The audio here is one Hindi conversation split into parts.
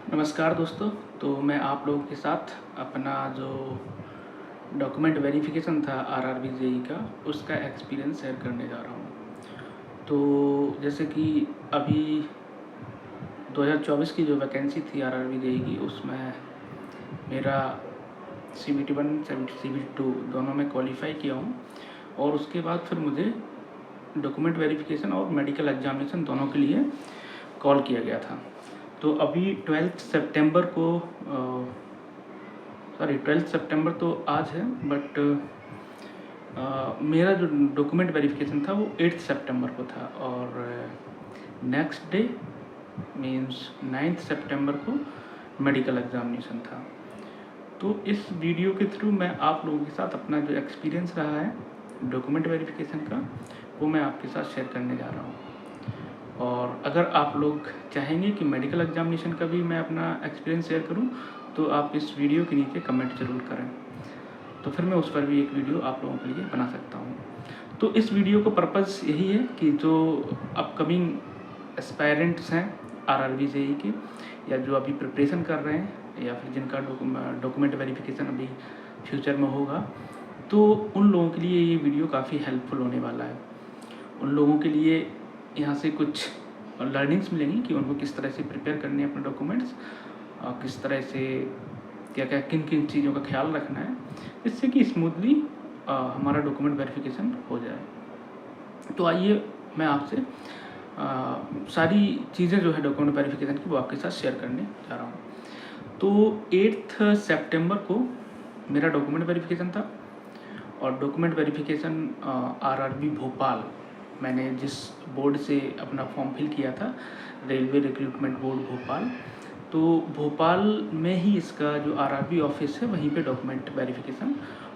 नमस्कार दोस्तों। तो मैं आप लोगों के साथ अपना जो डॉक्यूमेंट वेरिफिकेशन था आरआरबी जेई का, उसका एक्सपीरियंस शेयर करने जा रहा हूँ। तो जैसे कि अभी 2024 की जो वैकेंसी थी आरआरबी जेई की, उसमें मेरा CBT 1 CBT 2 दोनों में क्वालिफाई किया हूँ। और उसके बाद फिर मुझे डॉक्यूमेंट वेरिफिकेशन और मेडिकल एग्जामिनेशन दोनों के लिए कॉल किया गया था। तो अभी 12 सितंबर को 12 सितंबर तो आज है, बट मेरा जो डॉक्यूमेंट वेरिफिकेशन था वो 8 सितंबर को था, और नेक्स्ट डे मीन्स 9 सितंबर को मेडिकल एग्जामिनेशन था। तो इस वीडियो के थ्रू मैं आप लोगों के साथ अपना जो एक्सपीरियंस रहा है डॉक्यूमेंट वेरिफिकेशन का, वो मैं आपके साथ शेयर करने जा रहा हूँ। और अगर आप लोग चाहेंगे कि मेडिकल एग्जामिनेशन का भी मैं अपना एक्सपीरियंस शेयर करूं, तो आप इस वीडियो के नीचे कमेंट ज़रूर करें, तो फिर मैं उस पर भी एक वीडियो आप लोगों के लिए बना सकता हूं। तो इस वीडियो का पर्पज़ यही है कि जो अपकमिंग एस्पायरेंट्स हैं आरआरबी जेई के, या जो अभी प्रिपरेशन कर रहे हैं, या फिर जिनका डॉक्यूमेंट वेरिफिकेशन अभी फ्यूचर में होगा, तो उन लोगों के लिए ये वीडियो काफ़ी हेल्पफुल होने वाला है। उन लोगों के लिए यहाँ से कुछ लर्निंग्स मिलेंगी कि उनको किस तरह से प्रिपेयर करने हैं अपने डॉक्यूमेंट्स, किस तरह से क्या क्या किन किन चीज़ों का ख्याल रखना है, जिससे कि स्मूथली हमारा डॉक्यूमेंट वेरिफिकेशन हो जाए। तो आइए मैं आपसे सारी चीज़ें जो है डॉक्यूमेंट वेरिफिकेशन की वो आपके साथ शेयर करने जा रहा हूँ। तो 8 सितंबर को मेरा डॉक्यूमेंट वेरिफिकेशन था, और डॉक्यूमेंट वेरिफिकेशन आरआरबी भोपाल, मैंने जिस बोर्ड से अपना फॉर्म फिल किया था, रेलवे रिक्रूटमेंट बोर्ड भोपाल, तो भोपाल में ही इसका जो आरआरबी ऑफिस है वहीं पे डॉक्यूमेंट वेरिफिकेशन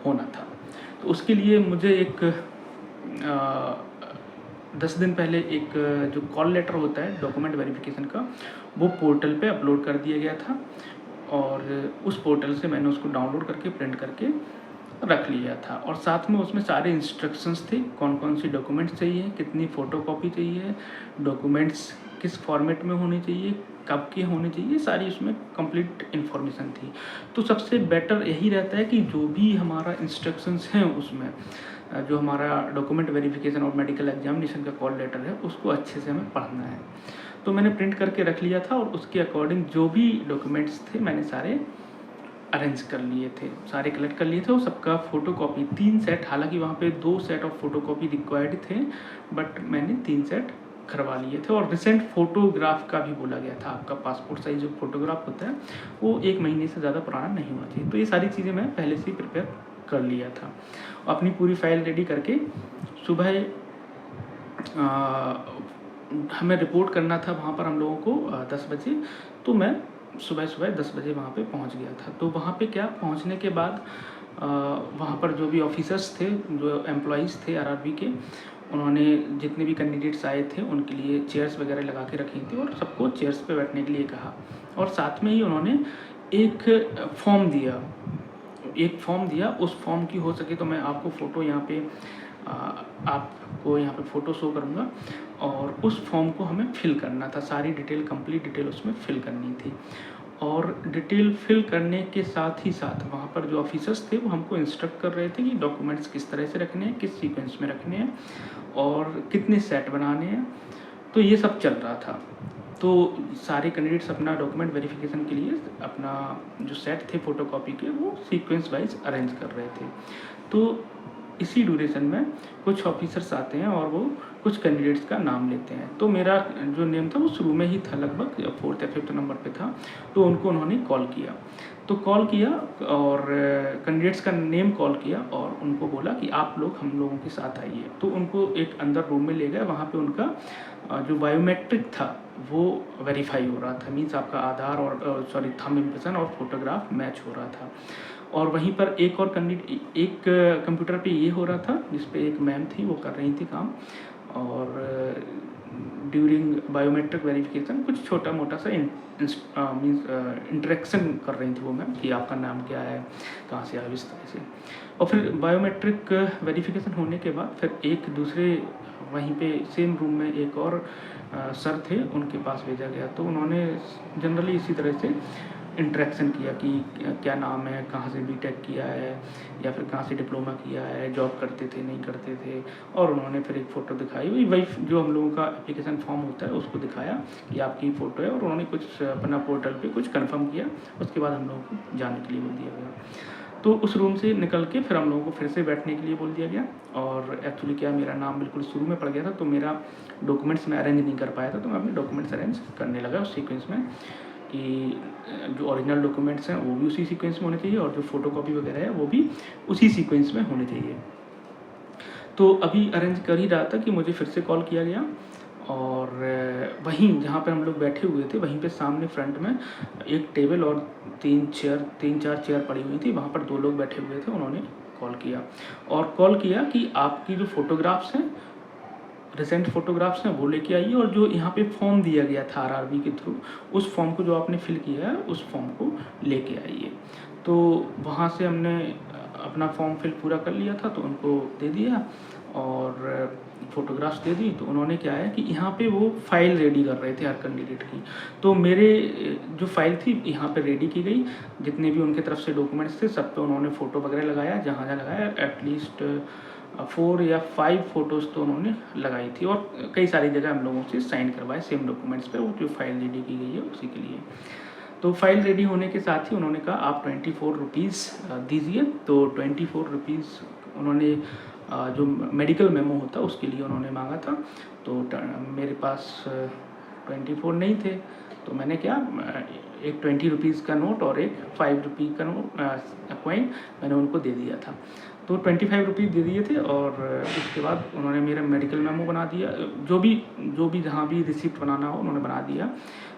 होना था। तो उसके लिए मुझे एक 10 दिन पहले एक जो कॉल लेटर होता है डॉक्यूमेंट वेरिफिकेशन का, वो पोर्टल पे अपलोड कर दिया गया था, और उस पोर्टल से मैंने उसको डाउनलोड करके प्रिंट करके रख लिया था। और साथ में उसमें सारे इंस्ट्रक्शंस थे, कौन कौन सी डॉक्यूमेंट्स चाहिए, कितनी फ़ोटोकॉपी चाहिए, डॉक्यूमेंट्स किस फॉर्मेट में होने चाहिए, कब के होने चाहिए, सारी उसमें कंप्लीट इन्फॉर्मेशन थी। तो सबसे बेटर यही रहता है कि जो भी हमारा इंस्ट्रक्शंस हैं उसमें, जो हमारा डॉक्यूमेंट वेरिफिकेशन और मेडिकल एग्जामिनेशन का कॉल लेटर है, उसको अच्छे से हमें पढ़ना है। तो मैंने प्रिंट करके रख लिया था, और उसके अकॉर्डिंग जो भी डॉक्यूमेंट्स थे मैंने सारे अरेंज कर लिए थे, सारे कलेक्ट कर लिए थे। और सबका फ़ोटोकॉपी 3 सेट, हालांकि वहाँ पे 2 सेट ऑफ फ़ोटोकॉपी रिक्वायर्ड थे, बट मैंने 3 सेट करवा लिए थे। और रिसेंट फ़ोटोग्राफ का भी बोला गया था, आपका पासपोर्ट साइज जो फ़ोटोग्राफ होता है वो 1 महीने से ज़्यादा पुराना नहीं होना चाहिए। तो ये सारी चीज़ें मैं पहले से ही प्रिपेयर कर लिया था। अपनी पूरी फाइल रेडी करके सुबह हमें रिपोर्ट करना था वहाँ पर हम लोगों को 10 बजे। तो मैं सुबह 10 बजे वहाँ पे पहुँच गया था। तो वहाँ पे क्या, पहुँचने के बाद वहाँ पर जो भी ऑफिसर्स थे, जो एम्प्लॉइज़ थे आरआरबी के, उन्होंने जितने भी कैंडिडेट्स आए थे उनके लिए चेयर्स वगैरह लगा के रखी थी, और सबको चेयर्स पे बैठने के लिए कहा। और साथ में ही उन्होंने एक फॉर्म दिया। उस फॉर्म की हो सके तो मैं आपको फ़ोटो यहाँ पे आपको यहाँ पे फ़ोटो शो करूँगा, और उस फॉर्म को हमें फिल करना था। सारी डिटेल, कंप्लीट डिटेल उसमें फिल करनी थी। और डिटेल फिल करने के साथ ही साथ वहाँ पर जो ऑफिसर्स थे वो हमको इंस्ट्रक्ट कर रहे थे कि डॉक्यूमेंट्स किस तरह से रखने हैं, किस सीक्वेंस में रखने हैं, और कितने सेट बनाने हैं। तो ये सब चल रहा था। तो सारे कैंडिडेट्स अपना डॉक्यूमेंट वेरिफिकेशन के लिए अपना जो सेट थे फ़ोटोकॉपी के, वो सीक्वेंस वाइज अरेंज कर रहे थे। तो इसी ड्यूरेशन में कुछ ऑफिसर्स आते हैं और वो कुछ कैंडिडेट्स का नाम लेते हैं। तो मेरा जो नेम था वो शुरू में ही था, लगभग 4th या 5th नंबर पे था। तो उनको उन्होंने कॉल किया, और कैंडिडेट्स का नेम कॉल किया, और उनको बोला कि आप लोग हम लोगों के साथ आइए। तो उनको एक अंदर रूम में ले गए। वहाँ पे उनका जो बायोमेट्रिक था वो वेरीफाई हो रहा था, मीन्स आपका आधार और थंब इम्प्रेशन और फोटोग्राफ मैच हो रहा था। और वहीं पर एक कंप्यूटर पे ये हो रहा था, जिस पे एक मैम थी वो कर रही थी काम, और ड्यूरिंग बायोमेट्रिक वेरिफिकेशन कुछ छोटा मोटा सा मीन्स इंटरेक्शन कर रही थी वो मैम, कि आपका नाम क्या है, कहाँ से आए, इस तरह से। और फिर बायोमेट्रिक वेरिफिकेशन होने के बाद फिर एक दूसरे वहीं पे सेम रूम में एक और सर थे, उनके पास भेजा गया। तो उन्होंने जनरली इसी तरह से इंटरेक्शन किया कि क्या नाम है, कहाँ से बीटेक किया है, या फिर कहाँ से डिप्लोमा किया है, जॉब करते थे नहीं करते थे। और उन्होंने फिर एक फ़ोटो दिखाई, वही जो हम लोगों का एप्लीकेशन फॉर्म होता है उसको दिखाया कि आपकी फ़ोटो है, और उन्होंने कुछ अपना पोर्टल पे कुछ कंफर्म किया। उसके बाद हम लोगों को जाने के लिए बोल दिया गया। तो उस रूम से निकल के फिर हम लोगों को फिर से बैठने के लिए बोल दिया गया। और एक्चुअली क्या, मेरा नाम बिल्कुल शुरू में पड़ गया था, तो मेरा डॉक्यूमेंट्स मैं अरेंज नहीं कर पाया था, तो मैं अपने डॉक्यूमेंट्स अरेंज करने लगा उस सीक्वेंस में कि जो ओरिजिनल डॉक्यूमेंट्स हैं वो भी उसी सीक्वेंस में होने चाहिए, और जो फ़ोटोकॉपी वगैरह है वो भी उसी सीक्वेंस में होने चाहिए। तो अभी अरेंज कर ही रहा था कि मुझे फिर से कॉल किया गया, और वहीं जहाँ पर हम लोग बैठे हुए थे वहीं पे सामने फ्रंट में एक टेबल और 3-4 चेयर पड़ी हुई थी, वहाँ पर 2 लोग बैठे हुए थे। उन्होंने कॉल किया कि आपकी जो फ़ोटोग्राफ्स हैं, रिसेंट फ़ोटोग्राफ्स हैं, वो लेके आइए, और जो यहाँ पे फॉर्म दिया गया था आरआरबी के थ्रू, उस फॉर्म को जो आपने फिल किया है उस फॉर्म को लेके आइए। तो वहाँ से हमने अपना फॉर्म फिल पूरा कर लिया था, तो उनको दे दिया और फ़ोटोग्राफ्स दे दी। तो उन्होंने क्या है कि यहाँ पे वो फ़ाइल रेडी कर रहे थे हर कैंडिडेट की। तो मेरे जो फ़ाइल थी यहाँ पे रेडी की गई, जितने भी उनके तरफ से डॉक्यूमेंट्स थे सब पे उन्होंने फ़ोटो वगैरह लगाया, जहाँ जहाँ लगाया एटलीस्ट 4 या 5 फ़ोटोज़ तो उन्होंने लगाई थी, और कई सारी जगह हम लोगों से साइन करवाए सेम डॉक्यूमेंट्स पे, वो जो फ़ाइल रेडी की गई है उसी के लिए। तो फाइल रेडी होने के साथ ही उन्होंने कहा आप 24 रुपीज़ दीजिए। तो 24 रुपीज़ उन्होंने जो मेडिकल मेमो होता है उसके लिए उन्होंने मांगा था। तो मेरे पास 24 नहीं थे, तो मैंने क्या, एक 20 रुपीज़ का नोट और एक 5 रुपये का नोट कॉइन मैंने उनको दे दिया था। तो 25 रुपीज़ दे दिए थे, और उसके बाद उन्होंने मेरा मेडिकल मेमो बना दिया, जो भी जहाँ भी रिसिप्ट बनाना हो उन्होंने बना दिया।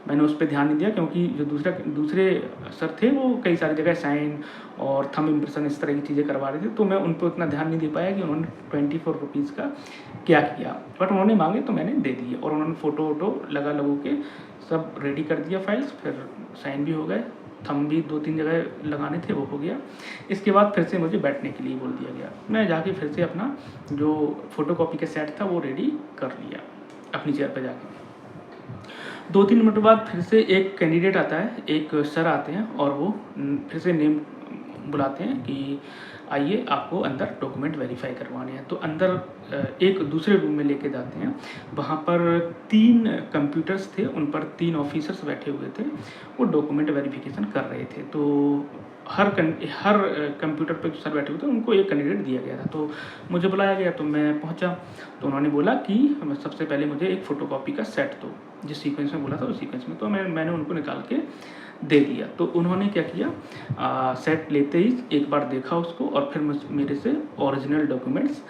मैंने उस पर ध्यान नहीं दिया, क्योंकि जो दूसरे सर थे वो कई सारी जगह साइन और थंब इम्प्रेशन इस तरह की चीज़ें करवा रहे थे, तो मैं उन पर उतना ध्यान नहीं दे पाया कि उन्होंने 24 रुपीज़ का क्या किया। बट उन्होंने मांगे तो मैंने दे दिए, और उन्होंने फ़ोटो वोटो लगू के सब रेडी कर दिया फाइल्स, फिर साइन भी हो गए, थंब भी 2-3 जगह लगाने थे वो हो गया। इसके बाद फिर से मुझे बैठने के लिए बोल दिया गया। मैं जाके फिर से अपना जो फ़ोटोकॉपी का सेट था वो रेडी कर लिया अपनी चेयर पर जाके। 2-3 मिनट बाद फिर से एक कैंडिडेट आता है, एक सर आते हैं, और वो फिर से नेम बुलाते हैं कि आइए आपको अंदर डॉक्यूमेंट वेरीफाई करवाने हैं। तो अंदर एक दूसरे रूम में लेके जाते हैं। वहाँ पर 3 कंप्यूटर्स थे, उन पर 3 ऑफिसर्स बैठे हुए थे, वो डॉक्यूमेंट वेरिफिकेशन कर रहे थे। तो हर कंप्यूटर पे जो सर बैठे हुए थे उनको एक कैंडिडेट दिया गया था। तो मुझे बुलाया गया, तो मैं पहुंचा। तो उन्होंने बोला कि सबसे पहले मुझे एक फ़ोटोकॉपी का सेट दो, जिस सीक्वेंस में बोला था उस सीक्वेंस में। तो मैंने उनको निकाल के दे दिया। तो उन्होंने क्या किया, सेट लेते ही एक बार देखा उसको, और फिर मेरे से ओरिजिनल डॉक्यूमेंट्स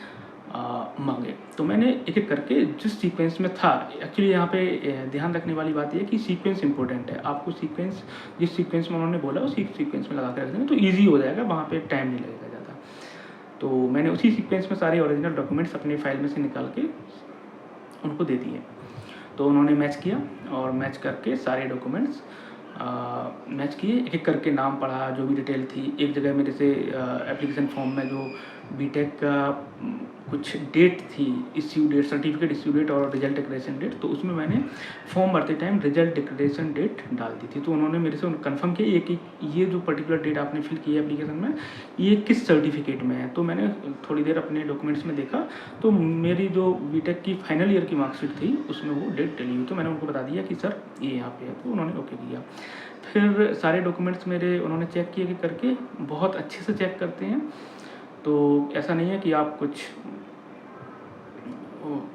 मांगे। तो मैंने एक एक करके जिस सीक्वेंस में था, एक्चुअली यहाँ पे ध्यान रखने वाली बात यह है कि सीक्वेंस इंपॉर्टेंट है। आपको सीक्वेंस जिस सीक्वेंस में उन्होंने बोला उसी सीक्वेंस में लगा के रख देंगे तो ईजी हो जाएगा, वहाँ पे टाइम नहीं लगेगा ज़्यादा। तो मैंने उसी सीक्वेंस में सारे ओरिजिनल डॉक्यूमेंट्स अपने फाइल में से निकाल के उनको दे दिए। तो उन्होंने मैच किया, और मैच करके सारे डॉक्यूमेंट्स मैच किए, एक एक करके नाम पढ़ा, जो भी डिटेल थी। एक जगह मेरे से एप्लीकेशन फॉर्म में जो बीटेक का कुछ डेट थी, issue date, certificate issue date और रिजल्ट डिक्लेरेशन डेट, तो उसमें मैंने फॉर्म भरते टाइम रिजल्ट डिक्लेरेशन डेट डाल दी थी। तो उन्होंने मेरे से कंफर्म किया कि ये जो पर्टिकुलर डेट आपने फिल की है एप्लीकेशन में, ये किस सर्टिफिकेट में है। तो मैंने थोड़ी देर अपने डॉक्यूमेंट्स में देखा, तो मेरी जो बीटेक की फाइनल ईयर की मार्कशीट थी उसमें वो डेट डली हुई। तो मैंने उनको बता दिया कि सर ये यहाँ पे है, तो उन्होंने ओके किया। फिर सारे डॉक्यूमेंट्स मेरे उन्होंने चेक किए करके, बहुत अच्छे से चेक करते हैं। तो ऐसा नहीं है कि आप कुछ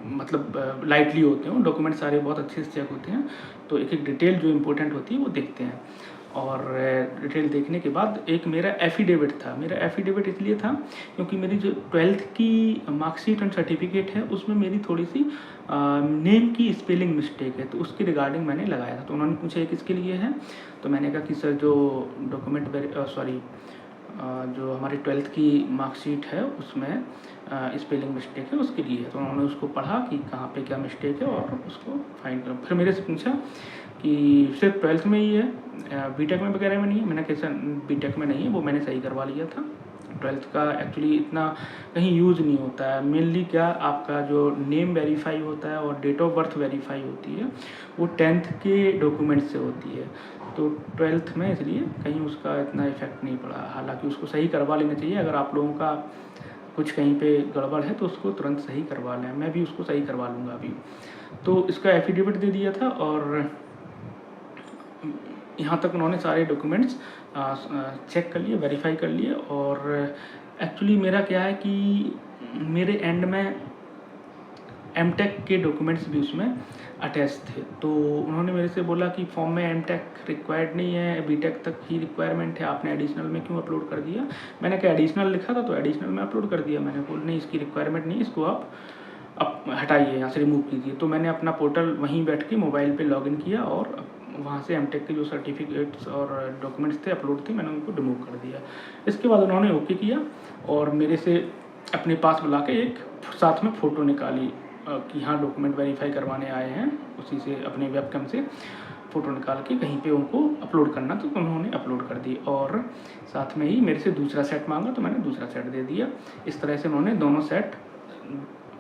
मतलब लाइटली होते हो, डॉक्यूमेंट सारे बहुत अच्छे से चेक होते हैं। तो एक एक डिटेल जो इम्पोर्टेंट होती है वो देखते हैं, और डिटेल देखने के बाद एक मेरा एफिडेविट था। मेरा एफिडेविट इसलिए था क्योंकि मेरी जो 12th की मार्कशीट एंड सर्टिफिकेट है उसमें मेरी थोड़ी सी नेम की स्पेलिंग मिस्टेक है, तो उसके रिगार्डिंग मैंने लगाया था। तो उन्होंने पूछा ये किसके लिए है, तो मैंने कहा कि सर जो जो हमारी 12th की मार्कशीट है उसमें स्पेलिंग मिस्टेक है उसके लिए है। तो उन्होंने उसको पढ़ा कि कहाँ पे क्या मिस्टेक है और उसको फाइंड करो। फिर मेरे से पूछा कि सिर्फ 12th में ही है, बीटेक में वगैरह में नहीं है। मैंने कहा सर बीटेक में नहीं है, वो मैंने सही करवा लिया था, 12th का एक्चुअली इतना कहीं यूज़ नहीं होता है। मेनली क्या आपका जो नेम वेरीफाई होता है और डेट ऑफ बर्थ वेरीफाई होती है वो 10th के डॉक्यूमेंट से होती है, तो 12th में इसलिए कहीं उसका इतना इफेक्ट नहीं पड़ा। हालांकि उसको सही करवा लेना चाहिए, अगर आप लोगों का कुछ कहीं पे गड़बड़ है तो उसको तुरंत सही करवा लें। मैं भी उसको सही करवा लूँगा अभी। तो इसका एफिडेविट दे दिया था और यहाँ तक उन्होंने सारे डॉक्यूमेंट्स चेक कर लिए, वेरीफाई कर लिए। और एक्चुअली मेरा क्या है कि मेरे एंड में एमटेक के डॉक्यूमेंट्स भी उसमें अटैच थे, तो उन्होंने मेरे से बोला कि फॉर्म में एमटेक रिक्वायर्ड नहीं है, बीटेक तक ही रिक्वायरमेंट है, आपने एडिशनल में क्यों अपलोड कर दिया। मैंने कहा एडिशनल लिखा था तो एडिशनल में अपलोड कर दिया। मैंने बोला नहीं, इसकी रिक्वायरमेंट नहीं, इसको आप हटाइए, यहाँ से रिमूव कीजिए। तो मैंने अपना पोर्टल वहीं बैठ के मोबाइल पे लॉगिन किया और वहाँ से एमटेक के जो सर्टिफिकेट्स और डॉक्यूमेंट्स थे अपलोड थे, मैंने उनको रिमूव कर दिया। इसके बाद उन्होंने ओके किया और मेरे से अपने पास बुला के एक साथ में फ़ोटो निकाली कि हाँ डॉक्यूमेंट वेरीफाई करवाने आए हैं, उसी से अपने वेबकैम से फ़ोटो निकाल के कहीं पे उनको अपलोड करना, तो उन्होंने अपलोड कर दी। और साथ में ही मेरे से दूसरा सेट मांगा तो मैंने दूसरा सेट दे दिया। इस तरह से उन्होंने दोनों सेट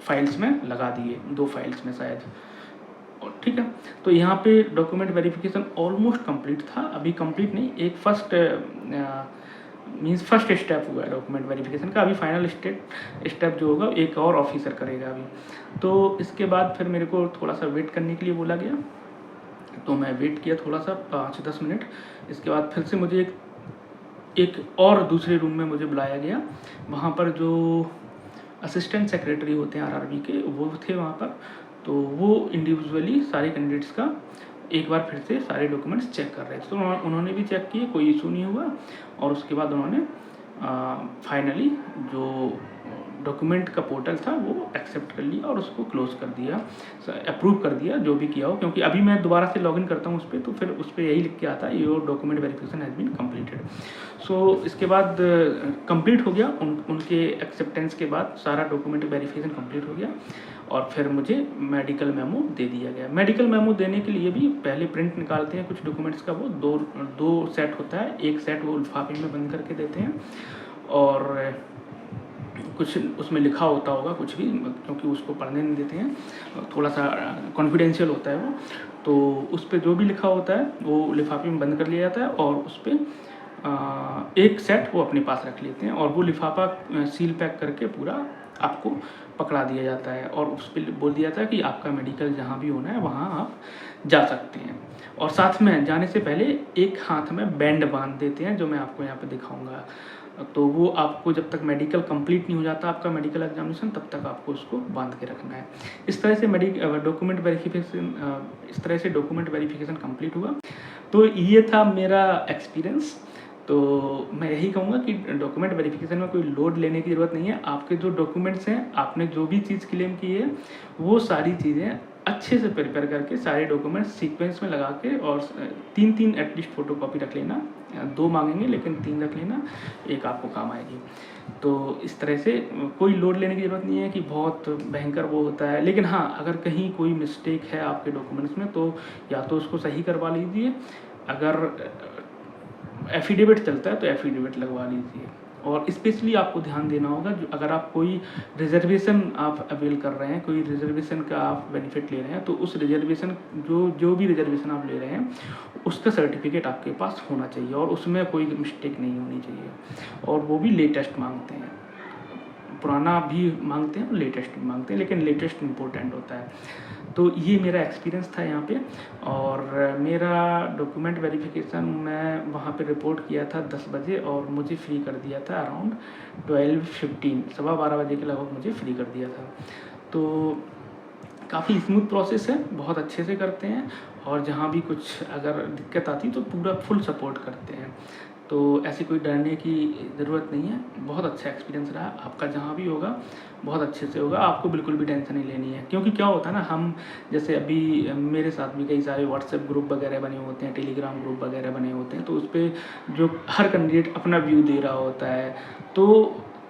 फाइल्स में लगा दिए, 2 फाइल्स में शायद। और ठीक है, तो यहाँ पे डॉक्यूमेंट वेरिफिकेशन ऑलमोस्ट कंप्लीट था। अभी कंप्लीट नहीं, एक फर्स्ट स्टेप हुआ है डॉक्यूमेंट वेरिफिकेशन का। अभी फाइनल स्टेप जो होगा एक और ऑफिसर करेगा अभी। तो इसके बाद फिर मेरे को थोड़ा सा वेट करने के लिए बोला गया, तो मैं वेट किया थोड़ा सा 5-10 मिनट। इसके बाद फिर से मुझे एक और दूसरे रूम में मुझे बुलाया गया। वहाँ पर जो असिस्टेंट सेक्रेटरी होते हैं आरआरबी के, वो थे वहाँ पर। तो वो इंडिविजुअली सारे कैंडिडेट्स का एक बार फिर से सारे डॉक्यूमेंट्स चेक कर रहे थे। तो उन्होंने भी चेक किए, कोई इशू नहीं हुआ। और उसके बाद उन्होंने फाइनली जो डॉक्यूमेंट का पोर्टल था वो एक्सेप्ट कर लिया और उसको क्लोज कर दिया, अप्रूव कर दिया, जो भी किया हो। क्योंकि अभी मैं दोबारा से लॉगिन करता हूँ उस पर, तो फिर उस पर यही लिख के आता है your document verification has been completed. So इसके बाद कंप्लीट हो गया। उनके एक्सेप्टेंस के बाद सारा डॉक्यूमेंट वेरिफिकेशन कंप्लीट हो गया और फिर मुझे मेडिकल मेमो दे दिया गया। मेडिकल मेमो देने के लिए भी पहले प्रिंट निकालते हैं कुछ डॉक्यूमेंट्स का, वो दो सेट होता है। एक सेट वो लिफाफे में बंद करके देते हैं और कुछ उसमें लिखा होता होगा कुछ भी, क्योंकि उसको पढ़ने नहीं देते हैं, थोड़ा सा कॉन्फिडेंशियल होता है वो। तो उस पर जो भी लिखा होता है वो लिफाफे में बंद कर लिया जाता है और उस पर एक सेट वो अपने पास रख लेते हैं और वो लिफाफा सील पैक करके पूरा आपको पकड़ा दिया जाता है और उस पर बोल दिया जाता है कि आपका मेडिकल जहाँ भी होना है वहाँ आप जा सकते हैं। और साथ में जाने से पहले एक हाथ में बैंड बांध देते हैं, जो मैं आपको यहाँ पे दिखाऊंगा। तो वो आपको जब तक मेडिकल कंप्लीट नहीं हो जाता आपका मेडिकल एग्जामिनेशन, तब तक आपको उसको बांध के रखना है। इस तरह से डॉक्यूमेंट वेरिफिकेशन कंप्लीट हुआ। तो ये था मेरा एक्सपीरियंस। तो मैं यही कहूँगा कि डॉक्यूमेंट वेरिफिकेशन में कोई लोड लेने की ज़रूरत नहीं है। आपके जो डॉक्यूमेंट्स हैं, आपने जो भी चीज़ क्लेम की है, वो सारी चीज़ें अच्छे से प्रिपेयर करके सारे डॉक्यूमेंट्स सीक्वेंस में लगा के और 3 एटलीस्ट फ़ोटो कॉपी रख लेना। 2 मांगेंगे लेकिन 3 रख लेना, एक आपको काम आएगी। तो इस तरह से कोई लोड लेने की ज़रूरत नहीं है कि बहुत भयंकर वो होता है। लेकिन हाँ, अगर कहीं कोई मिस्टेक है आपके डॉक्यूमेंट्स में तो या तो उसको सही करवा लीजिए, अगर एफिडेविट चलता है तो एफिडेविट लगवा लीजिए। और स्पेशली आपको ध्यान देना होगा, जो अगर आप कोई रिजर्वेशन आप अवेल कर रहे हैं, कोई रिजर्वेशन का आप बेनिफिट ले रहे हैं, तो उस रिजर्वेशन जो भी रिजर्वेशन आप ले रहे हैं उसका सर्टिफिकेट आपके पास होना चाहिए और उसमें कोई मिस्टेक नहीं होनी चाहिए। और वो भी लेटेस्ट मांगते हैं, पुराना भी मांगते हैं और लेटेस्ट भी मांगते हैं, लेकिन लेटेस्ट इम्पोर्टेंट होता है। तो ये मेरा एक्सपीरियंस था यहाँ पे। और मेरा डॉक्यूमेंट वेरिफिकेशन मैं वहाँ पे रिपोर्ट किया था 10 बजे और मुझे फ्री कर दिया था अराउंड 12:15, 12:15 बजे के लगभग मुझे फ्री कर दिया था। तो काफ़ी स्मूथ प्रोसेस है, बहुत अच्छे से करते हैं और जहाँ भी कुछ अगर दिक्कत आती तो पूरा फुल सपोर्ट करते हैं। तो ऐसी कोई डरने की ज़रूरत नहीं है। बहुत अच्छा एक्सपीरियंस रहा आपका, जहाँ भी होगा बहुत अच्छे से होगा, आपको बिल्कुल भी टेंशन नहीं लेनी है। क्योंकि क्या होता है ना, हम जैसे अभी मेरे साथ भी कई सारे व्हाट्सएप ग्रुप वगैरह बने होते हैं, टेलीग्राम ग्रुप वगैरह बने होते हैं, तो उस पर जो हर कैंडिडेट अपना व्यू दे रहा होता है, तो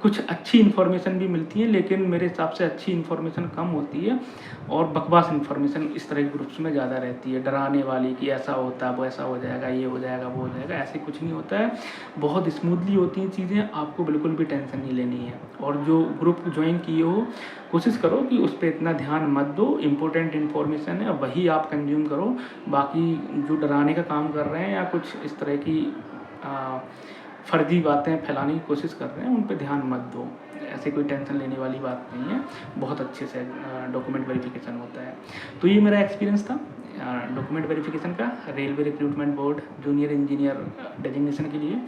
कुछ अच्छी इन्फॉर्मेशन भी मिलती है, लेकिन मेरे हिसाब से अच्छी इन्फॉर्मेशन कम होती है और बकवास इन्फॉर्मेशन इस तरह के ग्रुप्स में ज़्यादा रहती है, डराने वाली कि ऐसा होता है, वो ऐसा हो जाएगा, ये हो जाएगा, वो हो जाएगा। ऐसे कुछ नहीं होता है, बहुत स्मूथली होती हैं चीज़ें, आपको बिल्कुल भी टेंशन नहीं लेनी है। और जो ग्रुप ज्वाइन किए हो, कोशिश करो कि उस पर इतना ध्यान मत दो, इम्पोर्टेंट इन्फॉर्मेशन है वही आप कंज्यूम करो। बाकी जो डराने का काम कर रहे हैं या कुछ इस तरह की फर्जी बातें फैलाने की कोशिश कर रहे हैं, उन पे ध्यान मत दो। ऐसे कोई टेंशन लेने वाली बात नहीं है, बहुत अच्छे से डॉक्यूमेंट वेरिफिकेशन होता है। तो ये मेरा एक्सपीरियंस था डॉक्यूमेंट वेरिफिकेशन का, railway recruitment board junior engineer designation के लिए।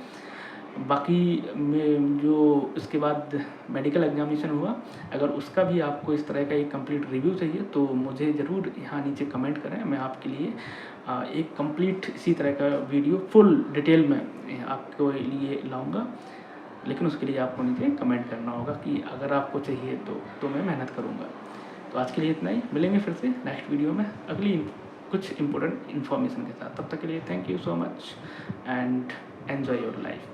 बाकी में जो इसके बाद मेडिकल एग्जामिनेशन हुआ, अगर उसका भी आपको इस तरह का एक कंप्लीट रिव्यू चाहिए तो मुझे ज़रूर यहाँ नीचे कमेंट करें, मैं आपके लिए एक कंप्लीट इसी तरह का वीडियो फुल डिटेल में आपके लिए लाऊंगा। लेकिन उसके लिए आपको नीचे कमेंट करना होगा कि अगर आपको चाहिए तो मैं मेहनत करूँगा। तो आज के लिए इतना ही, मिलेंगे फिर से नेक्स्ट वीडियो में अगली कुछ इम्पोर्टेंट इन्फॉर्मेशन के साथ। तब तक के लिए thank you so much and enjoy your life.